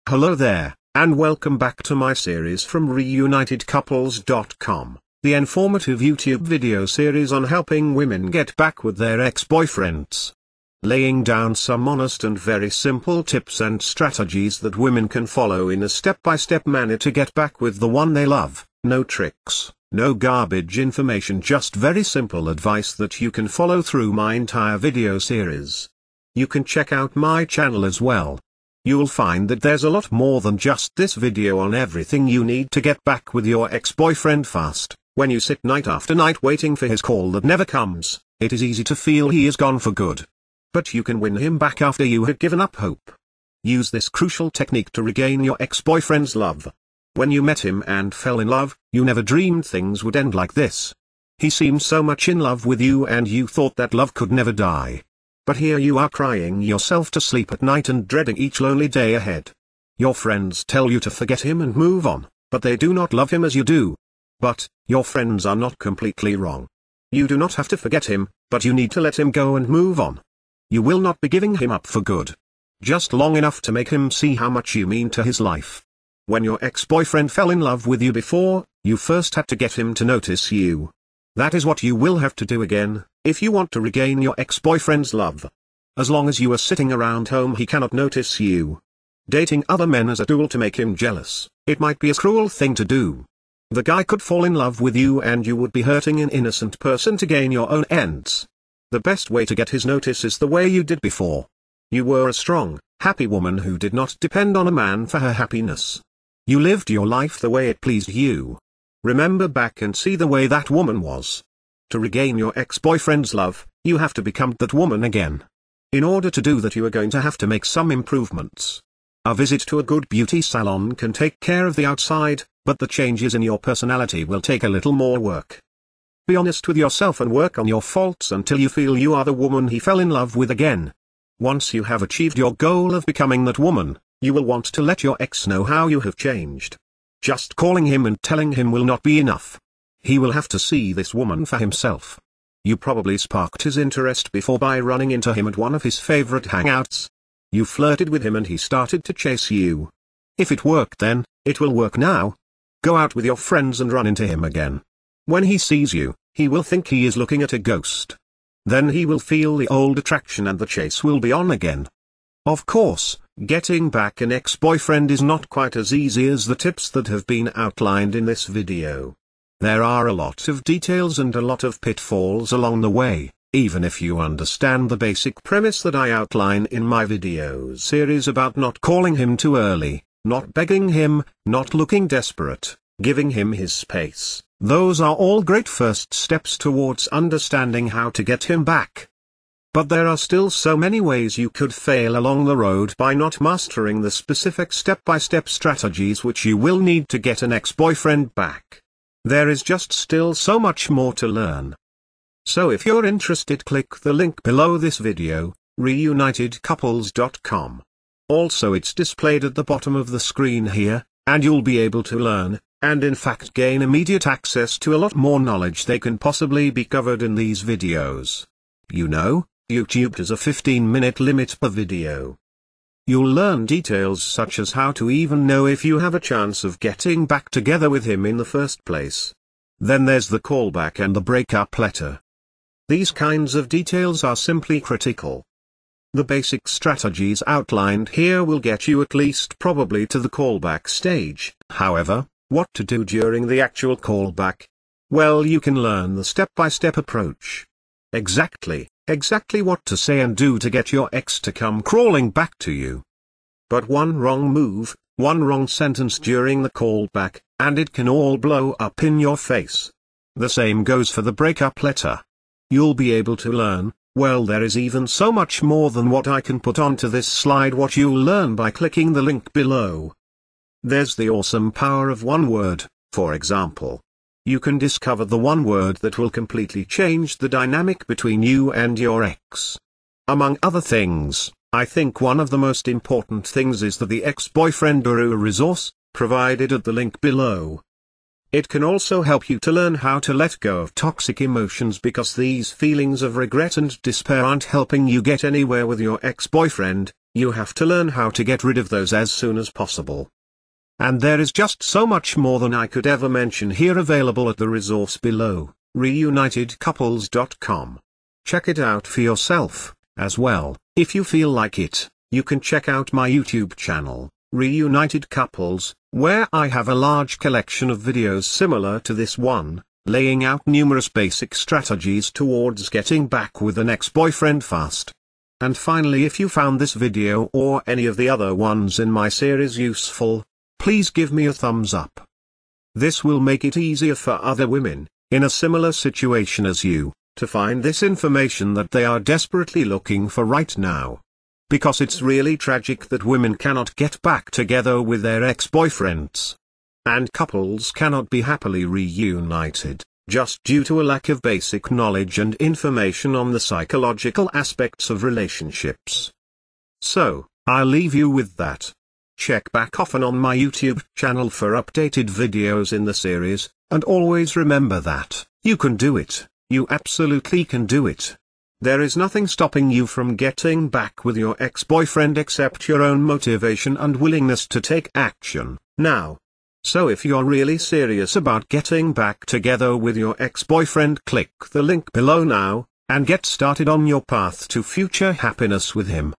Hello there, and welcome back to my series from ReunitedCouples.com, the informative YouTube video series on helping women get back with their ex-boyfriends. Laying down some honest and very simple tips and strategies that women can follow in a step-by-step manner to get back with the one they love. No tricks, no garbage information, just very simple advice that you can follow through my entire video series. You can check out my channel as well. You'll find that there's a lot more than just this video on everything you need to get back with your ex-boyfriend fast. When you sit night after night waiting for his call that never comes, it is easy to feel he is gone for good. But you can win him back after you had given up hope. Use this crucial technique to regain your ex-boyfriend's love. When you met him and fell in love, you never dreamed things would end like this. He seemed so much in love with you and you thought that love could never die. But here you are crying yourself to sleep at night and dreading each lonely day ahead. Your friends tell you to forget him and move on, but they do not love him as you do. But, your friends are not completely wrong. You do not have to forget him, but you need to let him go and move on. You will not be giving him up for good. Just long enough to make him see how much you mean to his life. When your ex-boyfriend fell in love with you before, you first had to get him to notice you. That is what you will have to do again, if you want to regain your ex-boyfriend's love. As long as you are sitting around home he cannot notice you. Dating other men as a tool to make him jealous, it might be a cruel thing to do. The guy could fall in love with you and you would be hurting an innocent person to gain your own ends. The best way to get his notice is the way you did before. You were a strong, happy woman who did not depend on a man for her happiness. You lived your life the way it pleased you. Remember back and see the way that woman was. To regain your ex-boyfriend's love, you have to become that woman again. In order to do that you are going to have to make some improvements. A visit to a good beauty salon can take care of the outside, but the changes in your personality will take a little more work. Be honest with yourself and work on your faults until you feel you are the woman he fell in love with again. Once you have achieved your goal of becoming that woman, you will want to let your ex know how you have changed. Just calling him and telling him will not be enough. He will have to see this woman for himself. You probably sparked his interest before by running into him at one of his favorite hangouts. You flirted with him and he started to chase you. If it worked then, it will work now. Go out with your friends and run into him again. When he sees you, he will think he is looking at a ghost. Then he will feel the old attraction and the chase will be on again. Of course, getting back an ex-boyfriend is not quite as easy as the tips that have been outlined in this video. There are a lot of details and a lot of pitfalls along the way, even if you understand the basic premise that I outline in my video series about not calling him too early, not begging him, not looking desperate, giving him his space. Those are all great first steps towards understanding how to get him back. But there are still so many ways you could fail along the road by not mastering the specific step-by-step strategies which you will need to get an ex-boyfriend back. There is just still so much more to learn. So if you're interested, click the link below this video, ReunitedCouples.com. Also it's displayed at the bottom of the screen here, and you'll be able to learn, and in fact gain immediate access to a lot more knowledge they can possibly be covered in these videos. You know, YouTube has a 15-minute limit per video. You'll learn details such as how to even know if you have a chance of getting back together with him in the first place. Then there's the callback and the breakup letter. These kinds of details are simply critical. The basic strategies outlined here will get you at least probably to the callback stage. However, what to do during the actual callback? Well, you can learn the step-by-step approach. Exactly what to say and do to get your ex to come crawling back to you. But one wrong move, one wrong sentence during the callback, and it can all blow up in your face. The same goes for the breakup letter. You'll be able to learn, well, there is even so much more than what I can put onto this slide what you'll learn by clicking the link below. There's the awesome power of one word, for example. You can discover the one word that will completely change the dynamic between you and your ex. Among other things, I think one of the most important things is that the ex-boyfriend guru resource, provided at the link below. It can also help you to learn how to let go of toxic emotions because these feelings of regret and despair aren't helping you get anywhere with your ex-boyfriend, You have to learn how to get rid of those as soon as possible. And there is just so much more than I could ever mention here available at the resource below, reunitedcouples.com. Check it out for yourself, as well. If you feel like it, you can check out my YouTube channel, Reunited Couples, where I have a large collection of videos similar to this one, laying out numerous basic strategies towards getting back with an ex-boyfriend fast. And finally, if you found this video or any of the other ones in my series useful, please give me a thumbs up. This will make it easier for other women, in a similar situation as you, to find this information that they are desperately looking for right now. Because it's really tragic that women cannot get back together with their ex-boyfriends. And couples cannot be happily reunited, just due to a lack of basic knowledge and information on the psychological aspects of relationships. So, I'll leave you with that. Check back often on my YouTube channel for updated videos in the series, and always remember that, you can do it, you absolutely can do it. There is nothing stopping you from getting back with your ex-boyfriend except your own motivation and willingness to take action, now. So if you're really serious about getting back together with your ex-boyfriend, click the link below now, and get started on your path to future happiness with him.